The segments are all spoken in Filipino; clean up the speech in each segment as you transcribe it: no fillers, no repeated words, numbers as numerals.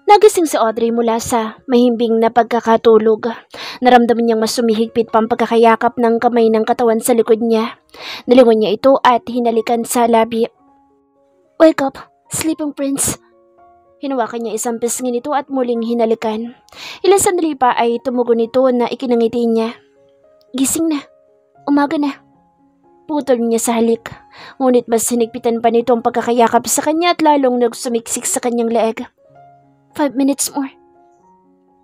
Nagising si Audrey mula sa mahimbing na pagkakatulog. Naramdaman niyang mas sumihigpit pa ang pagkakayakap ng kamay ng katawan sa likod niya. Nilingon niya ito at hinalikan sa labi. "Wake up, sleeping prince." Hinawakan niya isang pisngi nito at muling hinalikan. Ilang sandali pa ay tumugon nito na ikinangiti niya. "Gising na. Umaga na." Putol niya sa halik. Ngunit mas hinigpitan pa nito ang pagkakayakap sa kanya at lalong nagsumiksik sa kanyang leeg. 5 minutes more.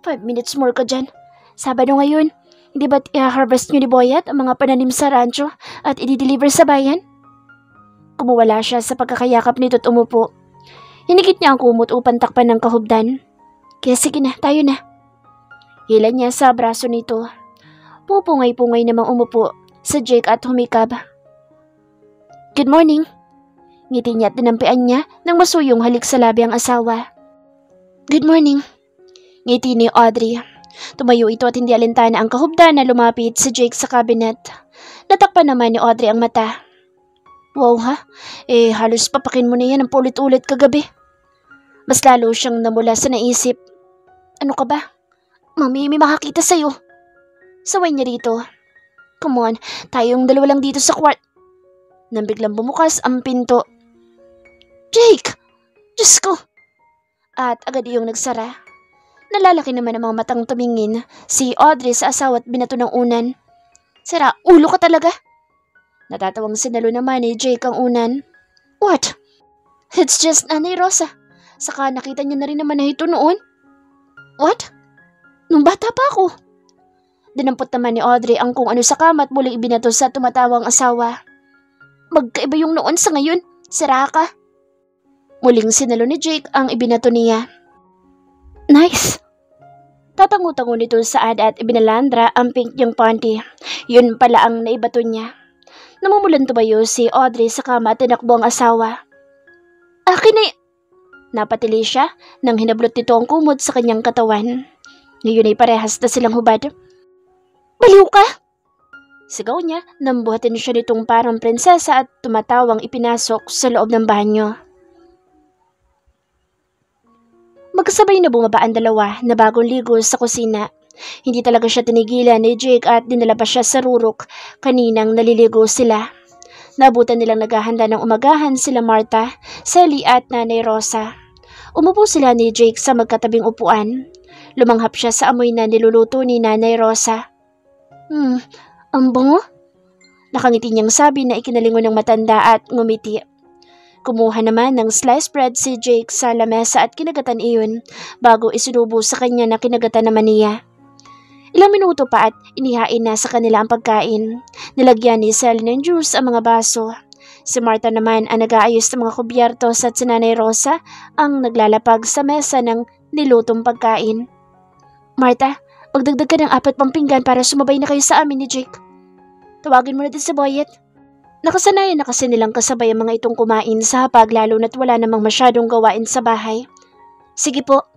5 minutes more ka dyan. Sabado ngayon, hindi ba't i-harvest niyo ni Boyet ang mga pananim sa rancho at i-deliver sa bayan? Kumuwala siya sa pagkakayakap nito at umupo. Hinikit niya ang kumot upang takpan ng kahubdan. "Kaya sige na, tayo na." Hila niya sa braso nito. Pupungay-pungay namang umupo sa Jake at humikab. "Good morning." Ngiti niya at dinampian niya nang masuyong halik sa labi ang asawa. "Good morning." Ngiti ni Audrey. Tumayo ito at hindi alintana ang kahubdan na lumapit sa Jake sa cabinet. Natakpan naman ni Audrey ang mata. "Wow ha, halos papakin mo na yan ang paulit-ulit kagabi." Mas lalo siyang namula sa naisip. "Ano ka ba? Mami, may makakita sa'yo." Saway niya rito. "Come on, tayong dalawa lang dito sa Nang biglang bumukas ang pinto. "Jake! Diyos ko!" At agad iyong nagsara. Nalalaki naman ang mga matang tumingin si Audrey sa asawa at binato ng unan. "Sira, ulo ka talaga." Natatawang sinalo naman ni Jake ang unan. "What? It's just Nanay Rosa. Saka nakita niya na rin naman na ito noon." "What? Nung bata pa ako." Dinampot naman ni Audrey ang kung ano sa kama at muling ibinato sa tumatawang asawa. "Magkaiba yung noon sa ngayon. Sira ka." Muling sinalo ni Jake ang ibinato niya. "Nice." Tatango-tango nito saad at ibinalandra ang pink niyang panty. Yun pala ang naibato niya. Namumulan tumayo si Audrey sa kama at tinakbo ang asawa. "Akin na Napatili siya nang hinablot nito ang kumot sa kanyang katawan. Ngayon ay parehas na silang hubad. "Baliw ka!" Sigaw niya nang buhatin siya nitong parang prinsesa at tumatawang ipinasok sa loob ng banyo. Magkasabay na bumaba ang dalawa na bagong ligo sa kusina. Hindi talaga siya tinigilan ni Jake at dinala pa siya sa rurok kaninang naliligo sila. Nabutan nilang naghahanda ng umagahan sila Martha, Sally at Nanay Rosa. Umupo sila ni Jake sa magkatabing upuan. Lumanghap siya sa amoy na niluluto ni Nanay Rosa. Ang bango?" Nakangiti niyang sabi na ikinalingon ng matanda at ngumiti. Kumuha naman ng sliced bread si Jake sa lamesa at kinagatan iyon bago isinubo sa kanya na kinagatan naman niya. Ilang minuto pa at inihain na sa kanila ang pagkain. Nilagyan ni Sally ng juice ang mga baso. Si Martha naman ang nag-aayos ng mga kubyertos at si Nanay Rosa ang naglalapag sa mesa ng nilutong pagkain. "Martha, magdagdag ka ng 4 pang pinggan para sumabay na kayo sa amin ni Jake. Tawagin mo na din si Boyet." Nakasanayan na kasi nilang kasabay ang mga itong kumain sa hapag lalo na't wala namang masyadong gawain sa bahay. "Sige po."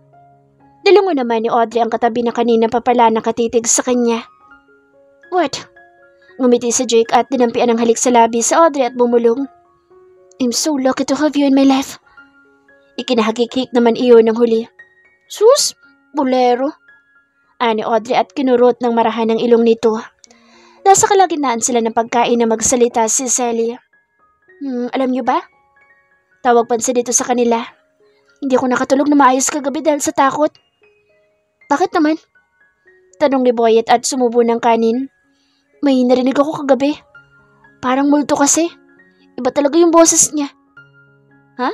Nilingon naman ni Audrey ang katabi na kanina pa pala nakatitig sa kanya. "What?" Ngumiti si Jake at dinampian ang halik sa labi sa Audrey at bumulong. "I'm so lucky to have you in my life." Ikinahagikik naman iyon ng huli. "Sus, bolero." Ani Audrey at kinurot ng marahan ng ilong nito. Nasa kalagitnaan sila ng pagkain na magsalita si Sally. Alam niyo ba?" Tawag pansin dito sa kanila. "Hindi ako nakatulog na maayos kagabi dahil sa takot." "Bakit naman?" Tanong ni Boyet at sumubo ng kanin. "May narinig ako kagabi. Parang multo kasi. Iba talaga yung boses niya." "Ha?"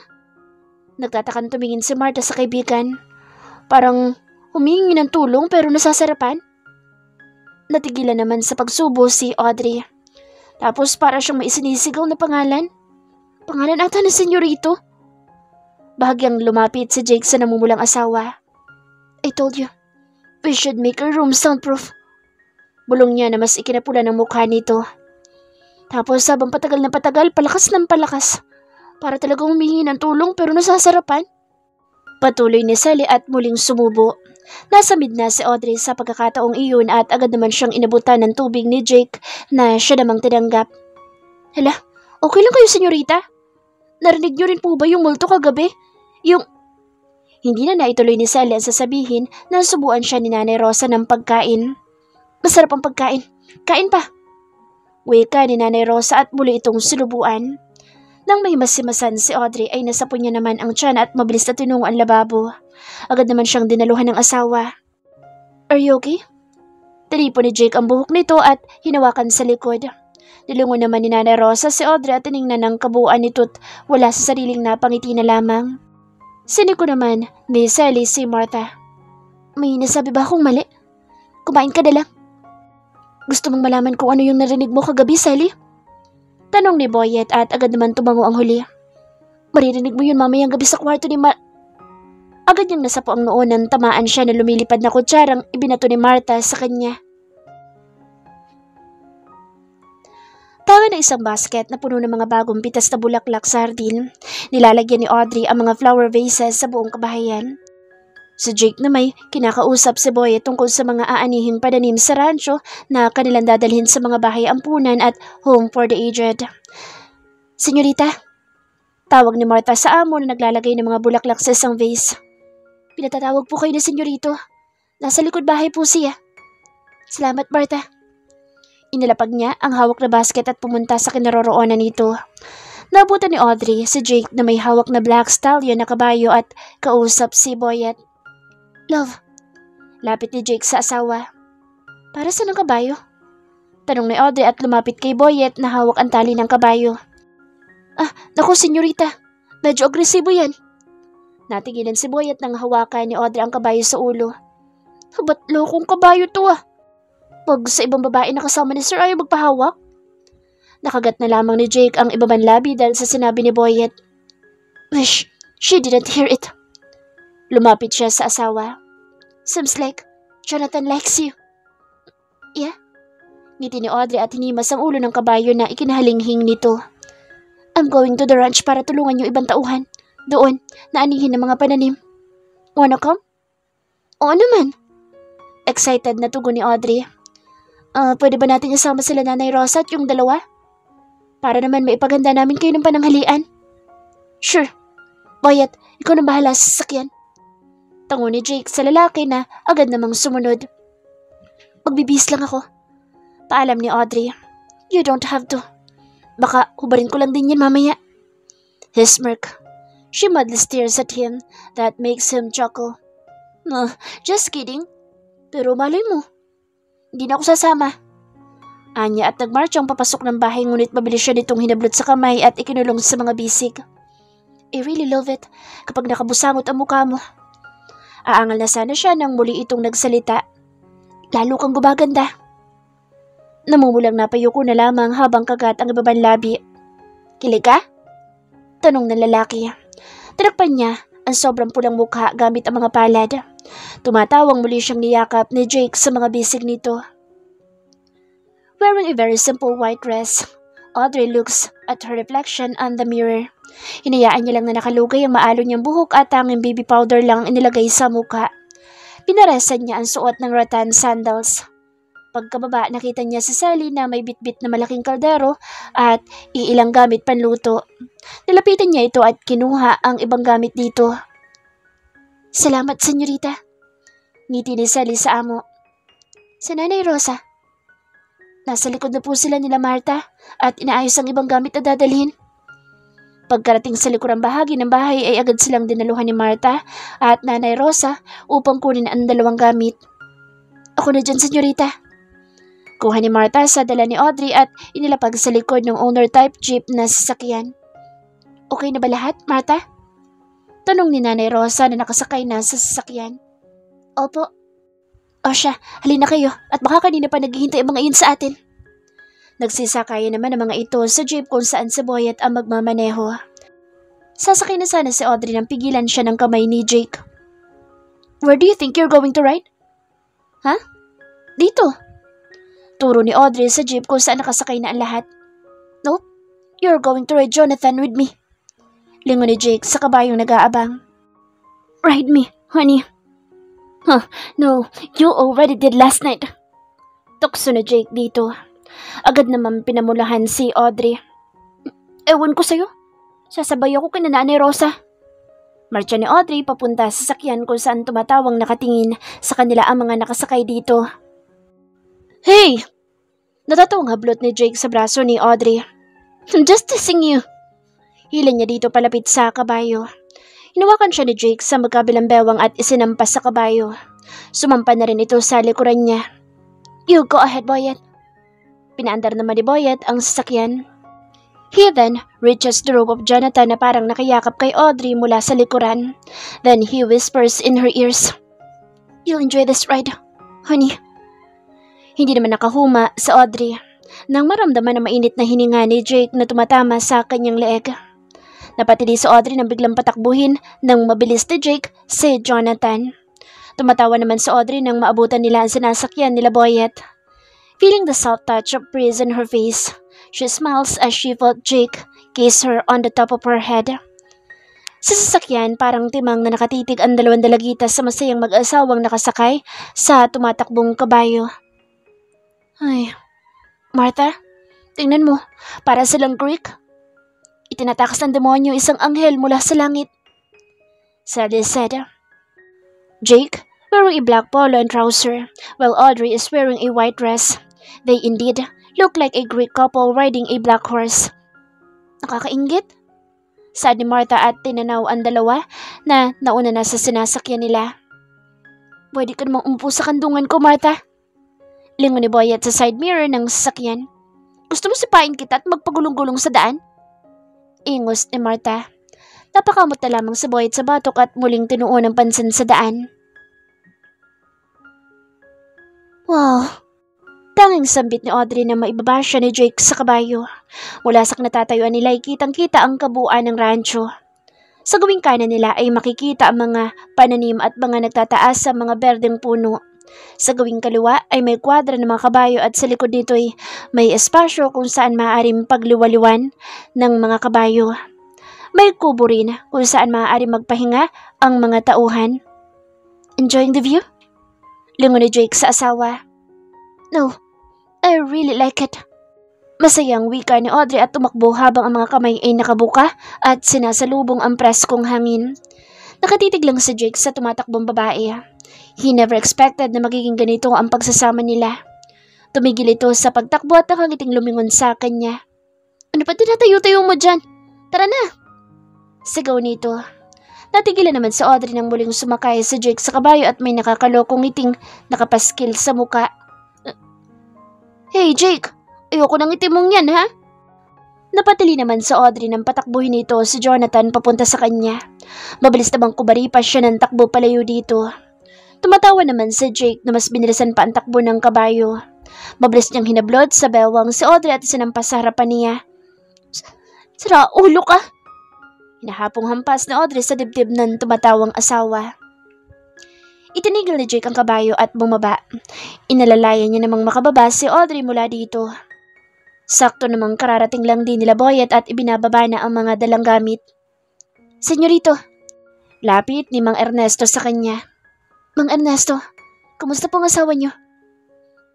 Nagtatakan tumingin si Martha sa kaibigan. "Parang humingi ng tulong pero nasasarapan." Natigilan naman sa pagsubo si Audrey. Tapos para siyang may sinisigaw na pangalan. Pangalan ata ni Senyorito. Bahagyang lumapit si Jake sa namumulang asawa. "I told you, we should make our room soundproof." Bulong niya na mas ikinapula ng mukha nito. Tapos habang patagal na patagal, palakas ng palakas. Para talagang humingi ng tulong pero nasasarapan. Patuloy ni Sally at muling sumubo. Nasamid na si Audrey sa pagkakataong iyon at agad naman siyang inabutan ng tubig ni Jake na siya namang tinanggap. "Hala, okay lang kayo, senyorita? Narinig niyo rin po ba yung multo kagabi? Yung..." Hindi na naituloy ni Sally ang sasabihin na subuan siya ni Nanay Rosa ng pagkain. Masarap ang pagkain. Kain pa! Wika ni Nanay Rosa at muli itong sinubuan. Nang may masimasan si Audrey ay nasapo niya naman ang tiyan at mabilis na tinungo ang lababo. Agad naman siyang dinaluhan ng asawa. Are you okay? Tinipo ni Jake ang buhok nito at hinawakan sa likod. Nilingon naman ni Nanay Rosa si Audrey at tiningnan ng kabuuan nito't wala sa sariling napangiti na lamang. Siniko naman ni Sally si Martha. May nasabi ba akong mali? Kumain ka na lang. Gusto mong malaman kung ano yung narinig mo kagabi, Sally? Tanong ni Boyet at agad naman tumango ang huli. Maririnig mo yun mamayang gabi sa kwarto ni Agad niyang nasapo ang noo nang tamaan siya na lumilipad na kutsarang ibinato ni Martha sa kanya. Tawa na isang basket na puno ng mga bagong pitas na bulaklak sardin. Nilalagyan ni Audrey ang mga flower vases sa buong kabahayan. Si Jake na may kinakausap si Boyet tungkol sa mga aanihing pananim sa rancho na kanilang dadalhin sa mga bahay ampunan at home for the aged. Senyorita, tawag ni Martha sa amo na naglalagay ng mga bulaklak sa isang vase. Pinatatawag po kayo ni senyorito. Nasa likod bahay po siya. Salamat, Martha. Inilapag niya ang hawak na basket at pumunta sa kinaroroonan nito. Nabutan ni Audrey si Jake na may hawak na black stallion na kabayo at kausap si Boyet. Love, lapit ni Jake sa asawa. Para saan ang kabayo? Tanong ni Audrey at lumapit kay Boyet na hawak ang tali ng kabayo. Naku senyorita, medyo agresibo yan. Natigilan si Boyet nang hawakan ni Audrey ang kabayo sa ulo. Ba't lokong kabayo to Pag sa ibang babae na kasama ni Sir ayaw magpahawak? Nakagat na lamang ni Jake ang ibabang labi dahil sa sinabi ni Boyet. Wish she didn't hear it. Lumapit siya sa asawa. Seems like Jonathan likes you. Yeah? Ngiti ni Audrey at hinimas ang ulo ng kabayo na ikinahalinghing nito. I'm going to the ranch para tulungan yung ibang tauhan. Doon, naanihin ng mga pananim. Wanna come? Oo naman. Excited na tugon ni Audrey. Pwede ba natin isama sila Nanay Rosa at yung dalawa? Para naman maipaganda namin kayo ng pananghalian. Sure. Boyet, ikaw na bahala sa sasakyan. Tango ni Jake sa lalaki na agad namang sumunod. Magbibihis lang ako. Paalam ni Audrey. You don't have to. Baka hubarin ko lang din yan mamaya. He smirk. She madly stares at him. That makes him chuckle. Just kidding. Pero malay mo. Hindi na ako sasama. Anya at nagmarch ang papasok ng bahay ngunit mabilis siya nitong hinablot sa kamay at ikinulong sa mga bisig. I really love it kapag nakabusangot ang mukha mo. Aangal na sana siya nang muli itong nagsalita. Lalo kang gumaganda. Namumulang napayuko na lamang habang kagat ang ibabang labi. Kilig ka? Tanong ng lalaki. Tinakpan niya ang sobrang pulang mukha gamit ang mga palad. Tumatawang muli siyang niyakap ni Jake sa mga bisig nito. Wearing a very simple white dress, Audrey looks at her reflection on the mirror. Hinayaan niya lang na nakalugay ang maalon niyang buhok at tanging baby powder lang inilagay sa mukha. Pinaresan niya ang suot ng rattan sandals. Pagkababa, nakita niya si Sally na may bitbit na malaking kaldero at iilang gamit panluto. Nilapitan niya ito at kinuha ang ibang gamit dito. Salamat, senyorita. Ngiti ni Sally sa amo. Sa Nanay Rosa. Nasa likod na po sila nila Martha at inaayos ang ibang gamit na dadalhin. Pagkarating sa likurang bahagi ng bahay ay agad silang dinaluhan ni Martha at Nanay Rosa upang kunin ang dalawang gamit. Ako na dyan, senyorita. Kuha ni Martha sa dala ni Audrey at inilapag sa likod ng owner-type jeep na sasakyan. Okay na ba lahat, Martha? Tanong ni Nanay Rosa na nakasakay na sa sasakyan. Opo. O siya, halina kayo at baka kanina pa naghihintay ang mga iyon sa atin. Nagsisakayan naman ang mga ito sa jeep kung saan si Boyet ang magmamaneho. Sasakay na sana si Audrey nang pigilan siya ng kamay ni Jake. Where do you think you're going to ride? Ha? Dito. Turo ni Audrey sa jeep kung saan nakasakay na ang lahat. Nope, you're going to ride Jonathan with me. Lingon ni Jake sa kabayong nag-aabang. Ride me, honey. No, you already did last night. Tukso na Jake dito. Agad naman pinamulahan si Audrey. Ewan ko sa'yo. Sasabay ako kina Nanay Rosa. Marcha ni Audrey papunta sa sakyan kung saan tumatawang nakatingin sa kanila ang mga nakasakay dito. Hey! Natatawang hablot ni Jake sa braso ni Audrey. I'm just teasing you. Hiling niya dito palapit sa kabayo. Hinawakan siya ni Jake sa magkabilang bewang at isinampas sa kabayo. Sumampa na rin ito sa likuran niya. You go ahead, Boyet. Pinaandar naman ni Boyet ang sasakyan. He then reaches the rope of Jonathan na parang nakayakap kay Audrey mula sa likuran. Then he whispers in her ears, "You'll enjoy this ride, honey." Hindi naman nakahuma sa Audrey nang maramdaman ang mainit na hininga ni Jake na tumatama sa kanyang leeg. Napatili si Audrey nang biglang patakbuhin ng mabilis ni Jake si Jonathan. Tumatawa naman si Audrey nang maabutan nila ang sinasakyan nila Boyet. Feeling the soft touch of breeze on her face, she smiles as she felt Jake kiss her on the top of her head. Sa sasakyan, parang timang na nakatitig ang dalawang dalagita sa masayang mag-asawang nakasakay sa tumatakbong kabayo. Ay, Martha, tingnan mo, para silang Greek. Itinatakas ng demonyo isang anghel mula sa langit. Sally said. Jake, wearing a black polo and trouser, while Audrey is wearing a white dress. They indeed look like a Greek couple riding a black horse. Nakakainggit? Saad ni Martha at tinanaw ang dalawa na nauna na sa sinasakyan nila. Pwede ka namang umupo sa kandungan ko, Martha. Lingon ni Boyet sa side mirror ng sasakyan. Gusto mo sipain kita at magpagulong-gulong sa daan? Ingos ni Martha. Napakamot na lamang si Boyet sa batok at muling tinuon ang pansin sa daan. Wow! Tanging sambit ni Audrey na maibaba siya ni Jake sa kabayo. Mula sa natatayuan nila ay kitang-kita ang kabuuan ng rancho. Sa gawing kanan nila ay makikita ang mga pananim at mga nagtataas sa mga berdeng puno. Sa gawing kaliwa ay may kwadra ng mga kabayo at sa likod nito ay may espasyo kung saan maaaring pagliwaliwan ng mga kabayo. May kubo rin kung saan maaaring magpahinga ang mga tauhan. Enjoying the view? Lingon ni Jake sa asawa. No, I really like it. Masayang wika ni Audrey at tumakbo habang ang mga kamay ay nakabuka at sinasalubong ang preskong hangin. Nakatitig lang si Jake sa tumatakbong babae. He never expected na magiging ganito ang pagsasama nila. Tumigil ito sa pagtakbo at nakangiting lumingon sa kanya. Ano pa tinatayo-tayo mo dyan? Tara na! Sigaw nito. Natigilan naman si Audrey nang muling sumakay si Jake sa kabayo at may nakakalokong ngiting nakapaskil sa muka. Hey Jake, ayoko nang itim mong yan ha? Napatili naman sa Audrey nang patakbuhin nito si Jonathan papunta sa kanya. Mabilis namang kubaripas siya ng takbo palayo dito. Tumatawa naman si Jake na mas binilisan pa ang takbo ng kabayo. Mabilis niyang hinablot sa bewang si Audrey at sinampas sa harapan niya. Sira ulo ka! Hinahapong hampas ni Audrey sa dibdib ng tumatawang asawa. Itinigil ni Jake ang kabayo at bumaba. Inalalayan niya namang makababa si Audrey mula dito. Sakto namang kararating lang din nila Boyet at ibinababa na ang mga dalang gamit. Senyorito, lapit ni Mang Ernesto sa kanya. Mang Ernesto, kumusta po ang asawa niyo?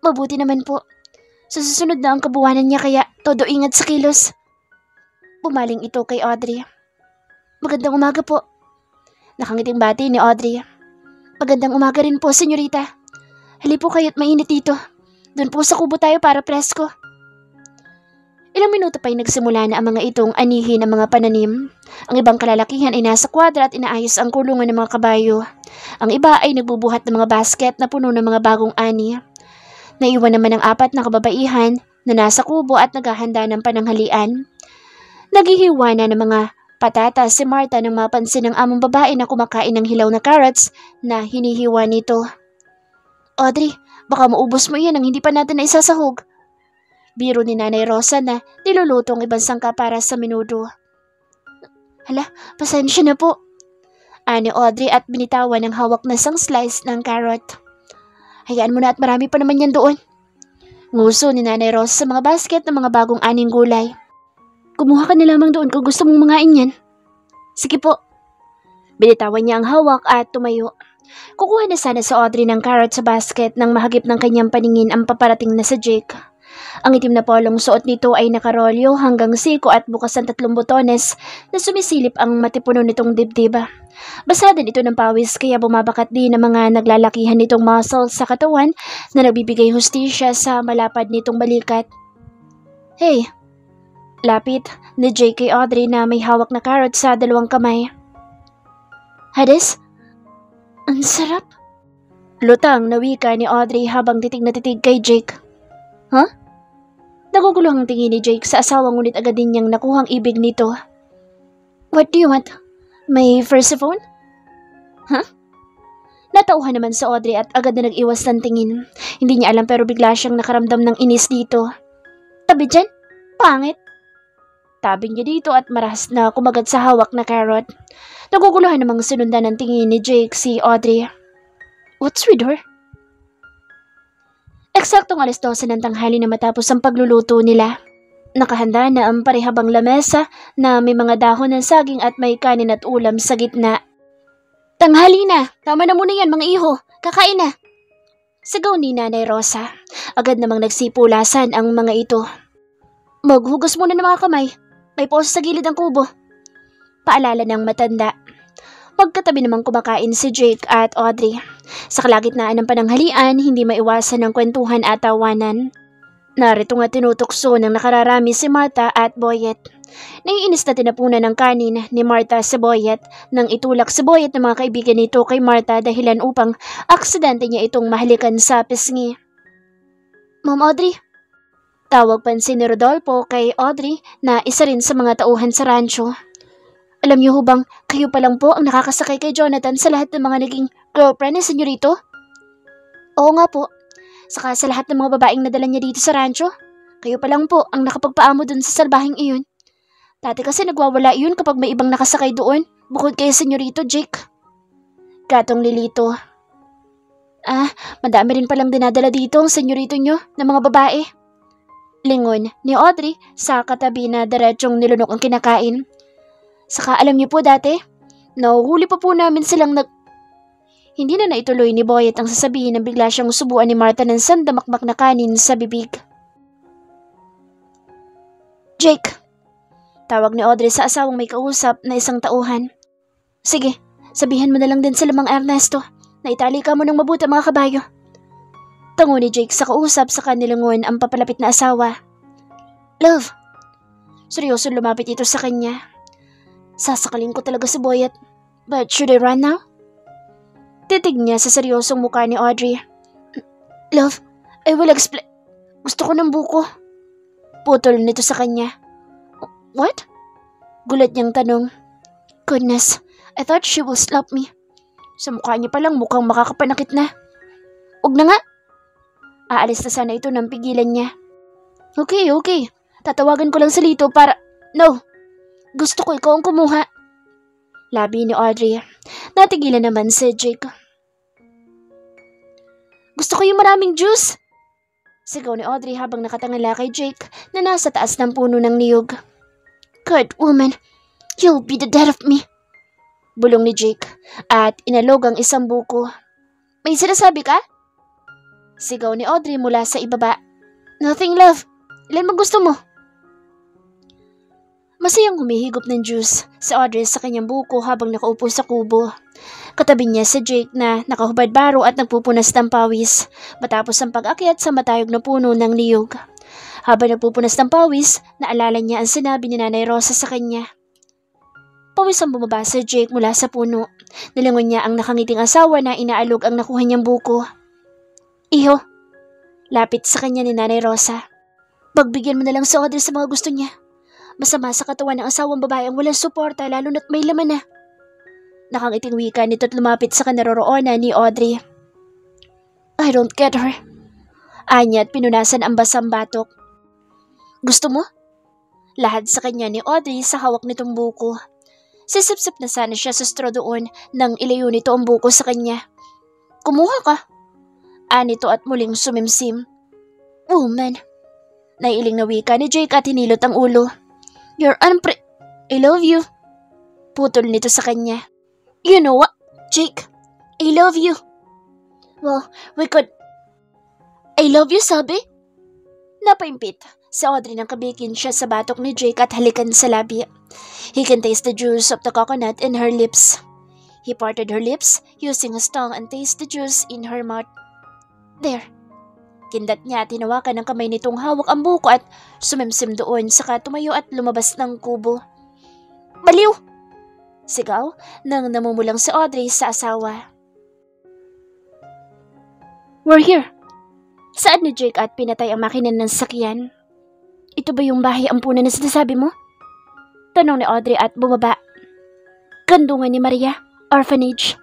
Mabuti naman po. Sa susunod na ang kabuwanan niya kaya todo ingat sa kilos. Bumaling ito kay Audrey. Magandang umaga po. Nakangiting bati ni Audrey. Magandang umaga rin po, senyorita. Hali po kayo't mainit dito. Doon po sa kubo tayo para presko. Ilang minuto pa'y nagsimula na ang mga itong anihin ang mga pananim. Ang ibang kalalakihan ay nasa kwadra at inaayos ang kulungan ng mga kabayo. Ang iba ay nagbubuhat ng mga basket na puno ng mga bagong ani. Naiwan naman ang 4 na kababaihan na nasa kubo at naghahanda ng pananghalian. Naghihiwa na ng mga patatas si Martha nang mapansin ng among babae na kumakain ng hilaw na carrots na hinihiwa nito. Audrey, baka maubos mo iyan ang hindi pa natin na isasahog. Biro ni Nanay Rosa na niluluto ang ibang sangka para sa menudo. Hala, pasensya na po. Ani Audrey at binitawan ng hawak na isang slice ng carrot. Hayaan mo na at marami pa naman yan doon. Nguso ni Nanay Rosa sa mga basket ng mga bagong aning gulay. Kumuha ka na lamang doon kung gusto mong mangain yan. Sige po. Binitawan niya ang hawak at tumayo. Kukuha na sana sa Audrey ng carrot sa basket nang mahagip ng kanyang paningin ang paparating na sa Jake. Ang itim na polong suot nito ay nakarolyo hanggang siko at bukas ang 3 botones na sumisilip ang matipuno nitong dibdib. Basa din ito ng pawis kaya bumabakat din ang mga naglalakihan nitong muscles sa katawan na nagbibigay hustisya sa malapad nitong balikat. Hey! Lapit ni J.K. Audrey na may hawak na carrot sa 2 kamay. Hades? Ang sarap! Lutang na wika ni Audrey habang titig na titig kay Jake. Huh? Naguguluhang tingin ni Jake sa asawa ngunit agad din niyang nakuhang ibig nito. What do you want? May Persephone? Huh? Natauhan naman sa Audrey at agad na nag-iwas ng tingin. Hindi niya alam pero bigla siyang nakaramdam ng inis dito. Tabi dyan? Pangit! Tabi niya dito at marahas na kumagat sa hawak na carrot. Naguguluhan namang sinundan ng tingin ni Jake si Audrey. What's with her? Eksaktong 12:00 ng tanghali na matapos ang pagluluto nila. Nakahanda na ang parehabang lamesa na may mga dahon ng saging at may kanin at ulam sa gitna. Tanghali na! Tama na muna yan mga iho! Kakain na! Sigaw ni Nanay Rosa. Agad namang nagsipulasan ang mga ito. Maghugas muna ng mga kamay. May poso sa gilid ng kubo. Paalala ng matanda. Pagkatabi namang kumakain si Jake at Audrey. Sa kalagitnaan ng pananghalian, hindi maiwasan ng kwentuhan at tawanan. Narito nga tinutokso ng nakararami si Martha at Boyet. Naiinis na tinapunan ng kanin ni Martha si Boyet nang itulak si Boyet ng mga kaibigan nito kay Martha dahilan upang aksidente niya itong mahalikan sa pisngi. Ma'am Audrey? Tawag pansin ni Rodolfo kay Audrey na isa rin sa mga tauhan sa rancho. Alam niyo hubang kayo pa lang po ang nakakasakay kay Jonathan sa lahat ng mga naging girlfriend ni Senyorito? Oo nga po. Saka sa lahat ng mga babaeng nadala niya dito sa rancho, kayo pa lang po ang nakapagpaamo dun sa salbahing iyon. Dati kasi nagwawala iyon kapag may ibang nakasakay doon, bukod kay Senyorito Jake. Gatong Lilito. Madami rin palang dinadala dito ang senyorito nyo ng mga babae. Lingon ni Audrey sa katabi na diretsyong nilunok ang kinakain. Saka alam niyo po dati, nahuhuli pa po namin silang Hindi na naituloy ni Boyet ang sasabihin na bigla siyang subuan ni Martha ng sandamakmak na kanin sa bibig. Jake! Tawag ni Audrey sa asawang may kausap na isang tauhan. Sige, sabihan mo na lang din sila Mang Ernesto na itali ka mo ng mabuti mga kabayo. Tango ni Jake sa kausap sa kanilangon ang papalapit na asawa. Love! Seryoso lumapit ito sa kanya. Sasakalin ko talaga si Boyet. But should I run now? Titig niya sa seryosong mukha ni Audrey. Love, I will explain. Gusto ko ng buko. Putol nito sa kanya. What? Gulat niyang tanong. Goodness, I thought she will slap me. Sa mukha niya palang mukhang makakapanakit na. Huwag na nga. Aalis na sana ito nang pigilan niya. Okay. Tatawagan ko lang si Lito para... No! Gusto ko ikaw ang kumuha. Labi ni Audrey. Natigilan naman si Jake. Gusto ko yung maraming juice. Sigaw ni Audrey habang nakatangala kay Jake na nasa taas ng puno ng niyog. Good woman, you'll be the death of me. Bulong ni Jake at inalog ang isang buko. May sinasabi ka? Sigaw ni Audrey mula sa ibaba. Nothing, love. Ilan mo gusto mo? Masayang humihigop ng juice si Audrey sa kanyang buko habang nakaupo sa kubo. Katabi niya si Jake na nakahubad baro at nagpupunas ng pawis matapos ang pag-akyat sa matayog na puno ng niyog. Habang nagpupunas ng pawis, naalala niya ang sinabi ni Nanay Rosa sa kanya. Pawis ang bumaba si Jake mula sa puno. Nilingon niya ang nakangiting asawa na inaalog ang nakuha niyang buko. Iho, lapit sa kanya ni Nanay Rosa. Pagbigyan mo na lang si Audrey sa mga gusto niya. Masama sa katawan ng asawang babae ang walang suporta lalo na't may laman na. Nakangiting wika nito't lumapit sa kanaroroonan ni Audrey. I don't get her. Anya at pinunasan ang basang batok. Gusto mo? Lahad sa kanya ni Audrey sa hawak nitong buko. Sisip-sip na sana siya sa straw doon nang ilayo nito ang buko sa kanya. Kumuha ka. Anito at muling sumimsim. Woman. Naiiling na wika ni Jake at hinilot ang ulo. You're I love you. Putol nito sa kanya. You know what, Jake? I love you. Well, we could... I love you, sabi? Napaimpit si Audrey nang kabikin siya sa batok ni Jake at halikan sa labi. He can taste the juice of the coconut in her lips. He parted her lips using his tongue and taste the juice in her mouth. There. Kindat niya at hinawakan ng kamay nitong hawak ang buko at sumimsim doon saka tumayo at lumabas ng kubo. Baliw! Sigaw nang namumulang si Audrey sa asawa. We're here. Saan ni Jake at pinatay ang makina ng sakyan? Ito ba yung bahay ampunan na sinasabi mo? Tanong ni Audrey at bumaba. Kandungan ni Maria, orphanage.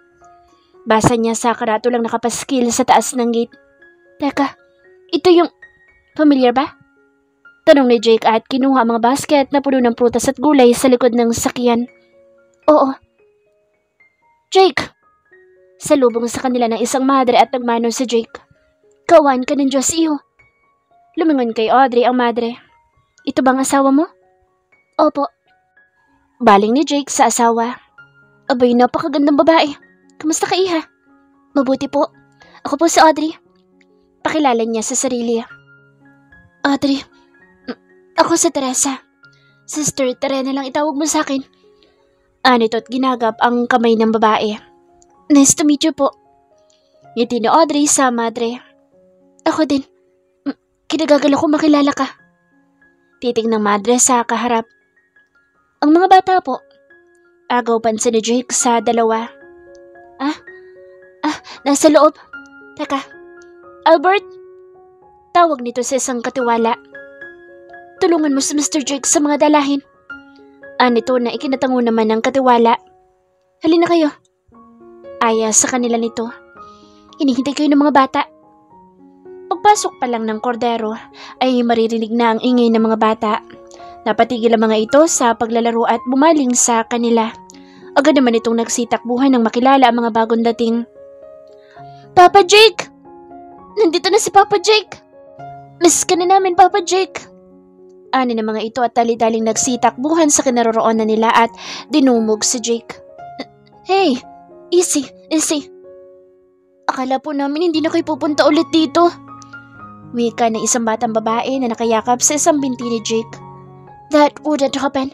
Basa niya sa karatulang nakapaskil sa taas ng gate. Teka, ito yung familiar ba? Tanong ni Jake at kinuha ang mga basket na puno ng prutas at gulay sa likod ng sakyan. Oo. Jake! Salubong sa kanila ng isang madre at nagmano si Jake. Kawan ka ng Diyos, iyo. Lumingon kay Audrey ang madre. Ito bang asawa mo? Opo. Baling ni Jake sa asawa. Abay, napakagandang babae. Kamusta ka, iha? Mabuti po. Ako po si Audrey. Pakilala niya sa sarili. Audrey, ako si Teresa. Sister Terena lang itawag mo sa akin. Anito't ginagap ang kamay ng babae. Nice to meet you po. Ngiti ni Audrey sa madre. Ako din. Kinagagal ako makilala ka. Titig ng madre sa kaharap. Ang mga bata po. Agaw pansin ni Jake sa dalawa. Nasa loob. Teka. Albert? Tawag nito sa isang katiwala. Tulungan mo si Mr. Jake sa mga dalahin. Anito na ikinatango naman ng katiwala. Halina kayo. Aya sa kanila nito. Hinihintay kayo ng mga bata. Pagpasok pa lang ng kordero ay maririnig na ang ingay ng mga bata. Napatigil ang mga ito sa paglalaro at bumaling sa kanila. Agad naman itong nagsitakbuhan nang makilala ang mga bagong dating. Papa Jake! Nandito na si Papa Jake! Miss ka na namin, Papa Jake! Ani ng mga ito at tali-taling nagsitakbuhan sa kinaroroonan nila at dinumog si Jake. Hey! Easy! Akala po namin hindi na kayo pupunta ulit dito. Wika ng isang batang babae na nakayakap sa isang binti ni Jake. That wouldn't happen.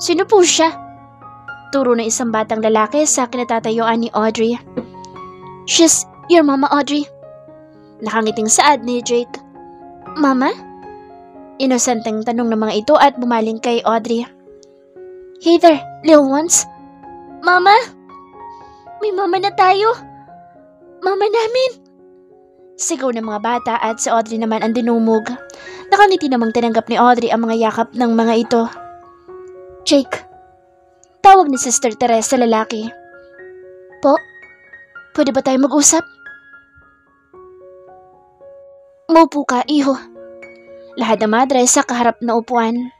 Sino po siya? Turo ng isang batang lalaki sa kinatatayuan ni Audrey. She's your mama, Audrey. Nakangiting saad ni Jake. Mama? Inosenteng tanong ng mga ito at bumaling kay Audrey. Hey there, little ones. Mama? May mama na tayo. Mama namin. Sigaw ng mga bata at si Audrey naman ang dinumog. Nakangiti namang tinanggap ni Audrey ang mga yakap ng mga ito. Jake. Tawag ni Sister Teresa lalaki. Po? Pwede ba tayo mag-usap? Maupo ka, iho. Lahat ng madre sa kaharap na upuan.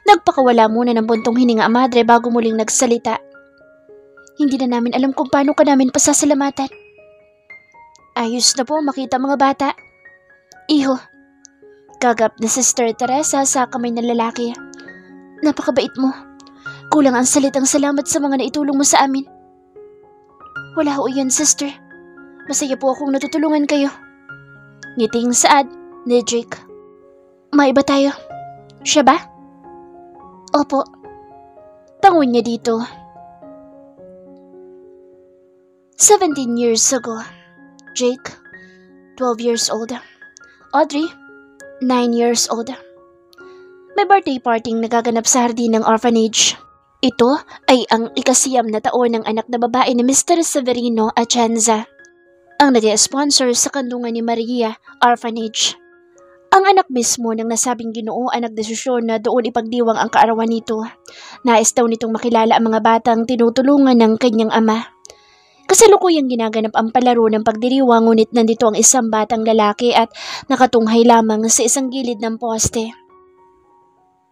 Nagpakawala muna ng buntong hininga ang madre bago muling nagsalita. Hindi na namin alam kung paano ka namin pasasalamatan. Ayos na po makita mga bata. Iho. Gagap na Sister Teresa sa kamay ng lalaki. Napakabait mo. Kulang ang salitang salamat sa mga naitulong mo sa amin. Wala ho yan, sister. Masaya po akong natutulungan kayo. Ngiting saad ni Jake. Maiba tayo. Siya ba? Opo. Tangon niya dito. 17 years ago. Jake, 12 years old. Audrey, 9 years old. May birthday party nagaganap sa hardin ng orphanage. Ito ay ang ikasiyam na taon ng anak na babae ni Mr. Severino Atienza, ang nag-sponsor sa kandungan ni Maria Orphanage. Ang anak mismo ng nasabing Ginoo ang nagdesisyon na doon ipagdiwang ang kaarawan nito. Nais daw nitong makilala ang mga batang tinutulungan ng kanyang ama. Kasalukuyang ginaganap ang palaro ng pagdiriwang ngunit nandito ang isang batang lalaki at nakatunghay lamang sa isang gilid ng poste.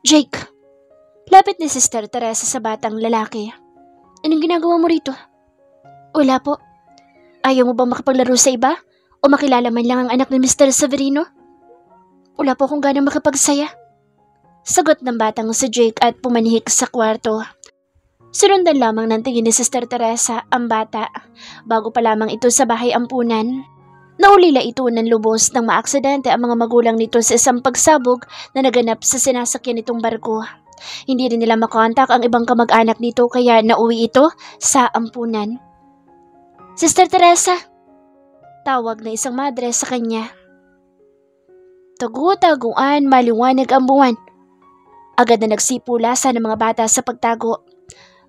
Jake, lapit ni Sister Teresa sa batang lalaki. Anong ginagawa mo rito? Wala po. Ayaw mo bang makapaglaro sa iba? O makilala man lang ang anak ni Mr. Severino? Wala po akong ganang makapagsaya. Sagot ng batang si Jake at pumanihik sa kwarto. Sinundan lamang ng tingin ni Sister Teresa ang bata bago pa lamang ito sa bahay ampunan. Naulila ito ng lubos nang maaksidente ang mga magulang nito sa isang pagsabog na naganap sa sinasakyan nitong barko. Hindi rin nila makontak ang ibang kamag-anak nito kaya nauwi ito sa ampunan. Sister Teresa, tawag na isang madre sa kanya. Tagu-taguan, maliwanag ang buwan. Agad na nagsipulasa ng mga bata sa pagtago.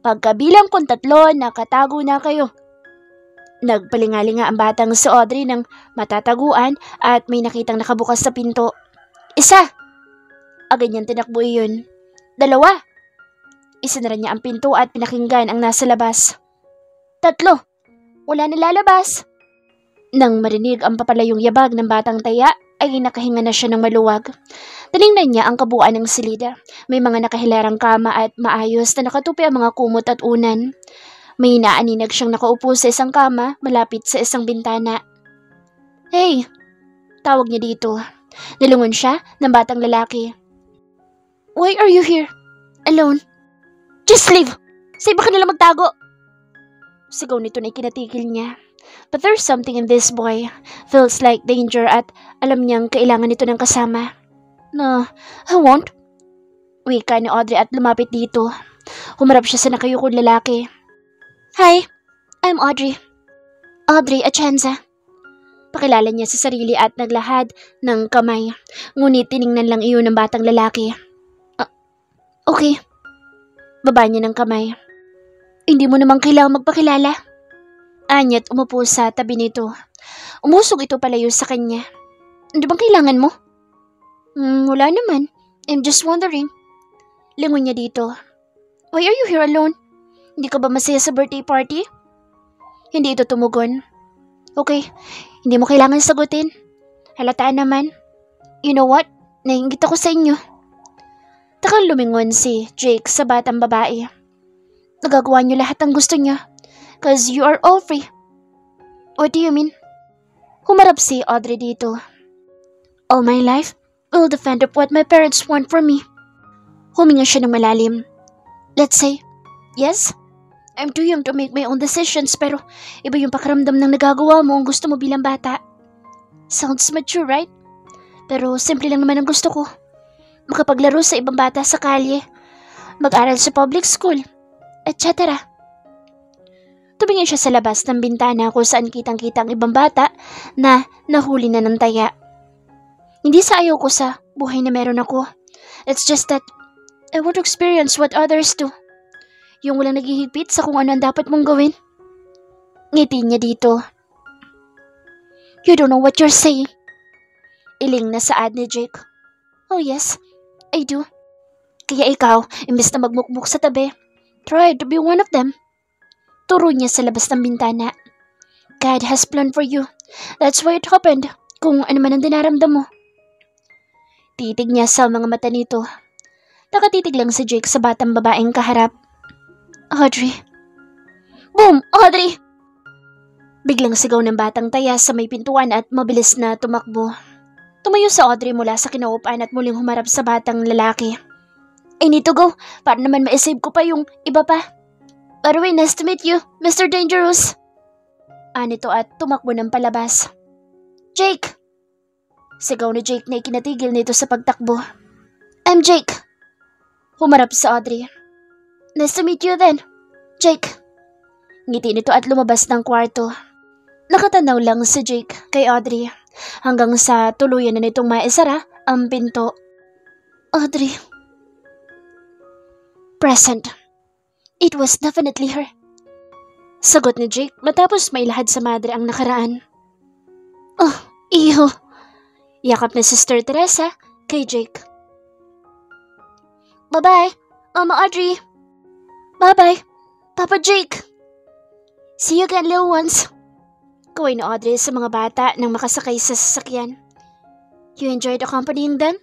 Pagkabilang kong 3, nakatago na kayo. Nagpalingalinga ang batang si Audrey ng matataguan at may nakitang nakabukas sa pinto. 1. Agad niyang tinakbo iyon. 2. Isinara niya ang pinto at pinakinggan ang nasa labas. 3. Wala nilalabas. Nang marinig ang papalayong yabag ng batang taya, ay nakahinga na siya ng maluwag. Tiningnan niya ang kabuuan ng silid. May mga nakahilarang kama at maayos na nakatupi ang mga kumot at unan. May inaaninag siyang nakaupo sa isang kama malapit sa isang bintana. Hey! Tawag niya dito. Nalungon siya ng batang lalaki. Why are you here? Alone? Just leave! Say baka nila magtago! Sigaw nito na ikinatigil niya. But there's something in this boy. Feels like danger at alam niyang kailangan nito ng kasama. No, I won't. Wika ni Audrey at lumapit dito. Humarap siya sa nakayukong lalaki. Hi, I'm Audrey. Audrey Atienza. Pakilala niya sa sarili at naglahad ng kamay. Ngunit tiningnan lang iyon ng batang lalaki. Okay. Baba niya ng kamay. Hindi mo namang kailangang magpakilala. Anyat umupo sa tabi nito. Umusog ito palayo sa kanya. Hindi bang kailangan mo? Wala naman. I'm just wondering. Lingon niya dito. Why are you here alone? Hindi ka ba masaya sa birthday party? Hindi ito tumugon. Okay, hindi mo kailangan sagutin. Halataan naman. You know what? Naiingit ako sa inyo. Takang lumingon si Jake sa batang babae. Nagagawa niyo lahat ng gusto niyo. Cause you are all free. What do you mean? Humarap si Audrey dito. All my life, I'll defend up what my parents want for me. Huminga siya ng malalim. Let's say, yes? I'm too young to make my own decisions pero iba yung pakiramdam ng nagagawa mo ang gusto mo bilang bata. Sounds mature, right? Pero simple lang naman ang gusto ko. Makapaglaro sa ibang bata sa kalye, mag-aral sa public school, etc. Tumingin siya sa labas ng bintana kung saan kitang-kita ang ibang bata na nahuli na ng taya. Hindi sa ayaw ko sa buhay na meron ako. It's just that I want to experience what others do. Yung walang naghihigpit sa kung ano ang dapat mong gawin. Ngiti niya dito. You don't know what you're saying. Iling na saad ni Jake. Oh yes, I do. Kaya ikaw, imbes na magmukmuk sa tabi, try to be one of them. Turo niya sa labas ng bintana. God has planned for you. That's why it happened. Kung ano man ang dinaramdam mo. Titig niya sa mga mata nito. Nakatitig lang si Jake sa batang babaeng kaharap. Audrey. Boom! Audrey! Biglang sigaw ng batang taya sa may pintuan at mabilis na tumakbo. Tumayo sa Audrey mula sa kinauupan at muling humarap sa batang lalaki. I need to go para naman ma-save ko pa yung iba pa. By the way, nice to meet you, Mr. Dangerous. Anito at tumakbo ng palabas. Jake! Sigaw ni Jake na ikinatigil nito sa pagtakbo. I'm Jake. Humarap sa Audrey. Nice to meet you then, Jake. Ngiti nito at lumabas ng kwarto. Nakatanaw lang si Jake kay Audrey hanggang sa tuluyan na nitong maisara ang pinto. Audrey. Present. It was definitely her. Sagot ni Jake matapos mailahad sa madre ang nakaraan. Oh, iho. Yakap na Sister Teresa kay Jake. Bye-bye, Mama Audrey. Bye-bye, Papa Jake. See you again, little ones. Kaway na Audrey sa mga bata nang makasakay sa sasakyan. You enjoyed accompanying them?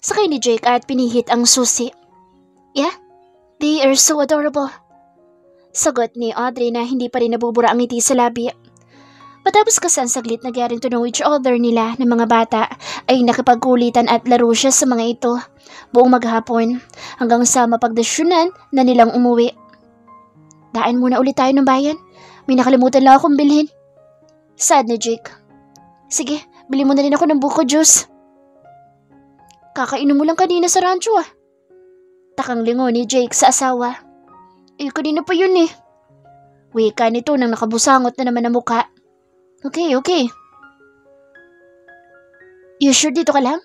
Sakay ni Jake at pinihit ang susi. Yeah, they are so adorable. Sagot ni Audrey na hindi pa rin nabubura ang ngiti sa labi. Matapos kasi ang saglit na getting to know each other nila ng mga bata, ay nakipagkulitan at laro siya sa mga ito buong maghapon hanggang sa mapagdesyonan na nilang umuwi. Daan muna ulit tayo ng bayan. May nakalimutan lang akong bilhin. Sad ni Jake. Sige, bili mo na rin ako ng buko juice. Kakainom mo lang kanina sa rancho ah. Takang lingon ni Jake sa asawa. Kanina pa yun eh. Wika nito nang nakabusangot na naman ang muka. Okay. You sure dito ka lang?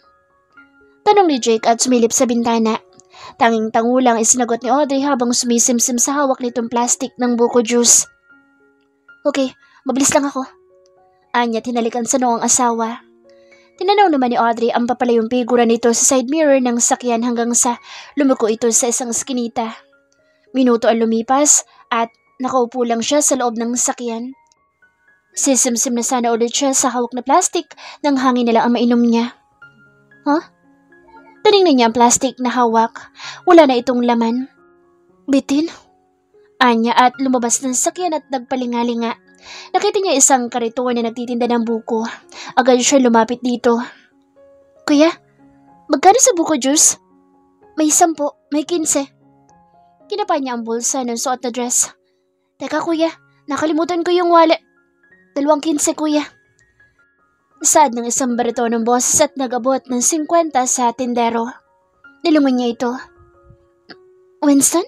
Tanong ni Jake at sumilip sa bintana. Tanging tangulang isinagot ni Audrey habang sumisimsim sa hawak nitong plastic ng buko juice. Okay, mabilis lang ako. Anya't hinalikan sa noong asawa. Tinanaw naman ni Audrey ang papalayong figura nito sa side mirror ng sakyan hanggang sa lumiko ito sa isang skinita. Minuto ang lumipas at nakaupo lang siya sa loob ng sakyan. Sisimsim na sana ulit siya sa hawak na plastic nang hangin na lang ang mainom niya. Huh? Tinignan niya ang plastic na hawak. Wala na itong laman. Bitin? Anya at lumabas ng sakyan at nagpalingalinga. Nakita niya isang kariton na nagtitinda ng buko. Agad siya lumapit dito. Kuya, magkano sa buko juice? May 10, may 15. Kinapa niya ang bulsa ng suot na dress. Teka kuya, nakalimutan ko yung wallet. 2.15 kuya. Saad ng isang baritonong boses at nag-abot ng 50 sa tindero. Nilungon niya ito. Winston?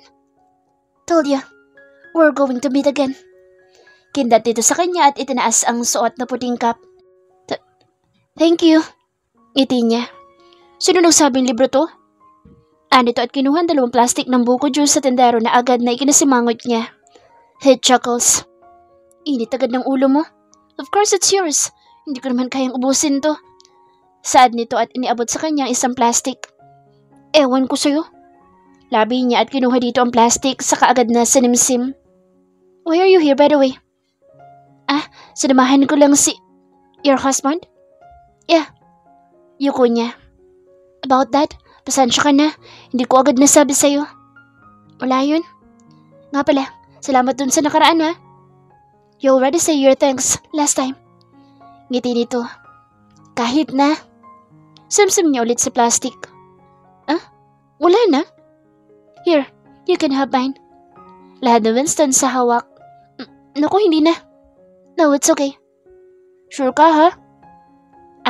Told you, we're going to meet again. Kindat dito sa kanya at itinaas ang suot na puting cup. Thank you. Ngiti niya. Sino nagsabing libro to? Anito at kinuhan 2 plastic ng buko juice sa tindero na agad na ikinasimangot niya. Head chuckles. Init agad ng ulo mo. Of course it's yours. Hindi ko naman kayang ubusin to. Saad nito at iniabot sa kanya ang isang plastic. Ewan ko sa'yo. Labi niya at kinuha dito ang plastic sa kaagad na sinimsim. Why are you here by the way? Sinamahan ko lang si... Your husband? Yeah. Yuko niya. About that, pasensya ka na. Hindi ko agad nasabi sa'yo. Wala yun. Nga pala, salamat dun sa nakaraan ha. You already say your thanks last time. Ngiti nito. Kahit na. Simsim niya ulit sa plastic. Wala na? Here, you can have mine. Lahat na Winston sa hawak. Naku, hindi na. No, it's okay. Sure ka ha?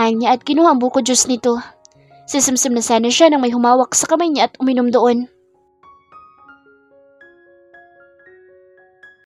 Anya at kinuha ang buko juice nito. Sisimsim na sana siya nang may humawak sa kamay niya at uminom doon.